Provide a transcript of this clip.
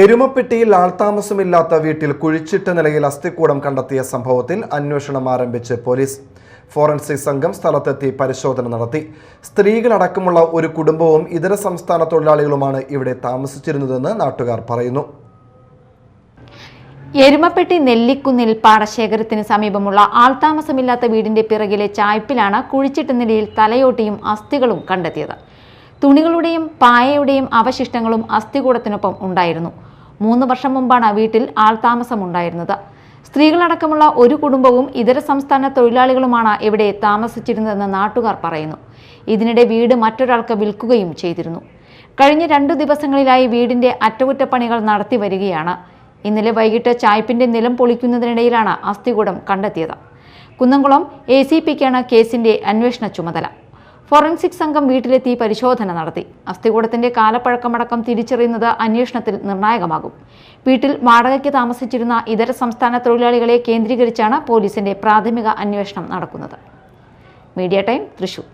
എരുമപ്പെട്ടിയിൽ ആൾതാമസമില്ലാത്ത വീട്ടിൽ കുഴിച്ചിട്ട നിലയിൽ അസ്ഥികൂടം കണ്ടെത്തിയ സംഭവത്തിൽ അന്വേഷണം ആരംഭിച്ച് പോലീസ്. ഫോറൻസിക് സംഘം സ്ഥലത്തെത്തി പരിശോധന നടത്തി. സ്ത്രീകളടക്കമുള്ള ഒരു കുടുംബവും ഇതര സംസ്ഥാന തൊഴിലാളികളുമാണ് ഇവിടെ താമസിച്ചിരുന്നതെന്ന് നാട്ടുകാർ പറയുന്നു. എരുമപ്പെട്ടി നെല്ലിക്കുന്നിൽ പാടശേഖരത്തിന് സമീപമുള്ള ആൾതാമസമില്ലാത്ത വീടിന്റെ പിറകിലെ ചായ്പിലാണ് കുഴിച്ചിട്ട നിലയിൽ തലയോട്ടിയും അസ്ഥികളും കണ്ടെത്തിയത്. തുണികളുടെയും പായയുടെയും അവശിഷ്ടങ്ങളും അസ്ഥികൂടത്തിനൊപ്പം ഉണ്ടായിരുന്നു. 3 വർഷം മുമ്പാണ് വീട്ടിൽ ആൾതാമസമുണ്ടായിരുന്നത്. സ്ത്രീകളടക്കമുള്ള ഒരു കുടുംബവും ഇതര സംസ്ഥാന തൊഴിലാളികളുമാണ് ഇവിടെ താമസിച്ചിരുന്നതെന്ന് നാട്ടുകാർ പറയുന്നു. ഇതിനിടെ വീട് മറ്റൊരാൾക്ക് വിൽക്കുകയും ചെയ്തിരുന്നു. കഴിഞ്ഞ 2 ദിവസങ്ങളിലായി വീടിന്റെ അറ്റകുറ്റപ്പണികൾ നടത്തി വരികയാണ്. ഇന്നലെ വൈകിട്ട് ചായ്പിന്റെ നിലം പൊളിക്കുന്നതിനിടയിലാണ് അസ്ഥികൂടം കണ്ടെത്തിയത്. കുന്നംകുളം ACPക്കാണ് കേസിന്റെ അന്വേഷണ ചുമതല. ഫോറൻസിക് സംഘം വീട്ടിലെത്തി പരിശോധന നടത്തി. അസ്ഥികൂടത്തിന്റെ കാലപ്പഴക്കമടക്കം തിരിച്ചറിയുന്നത് അന്വേഷണത്തിൽ നിർണായകമാകും. വീട്ടിൽ വാടകയ്ക്ക് താമസിച്ചിരുന്ന ഇതര സംസ്ഥാന തൊഴിലാളികളെ കേന്ദ്രീകരിച്ചാണ് പോലീസിന്റെ പ്രാഥമിക അന്വേഷണം നടക്കുന്നത്. Media time, Thrissur.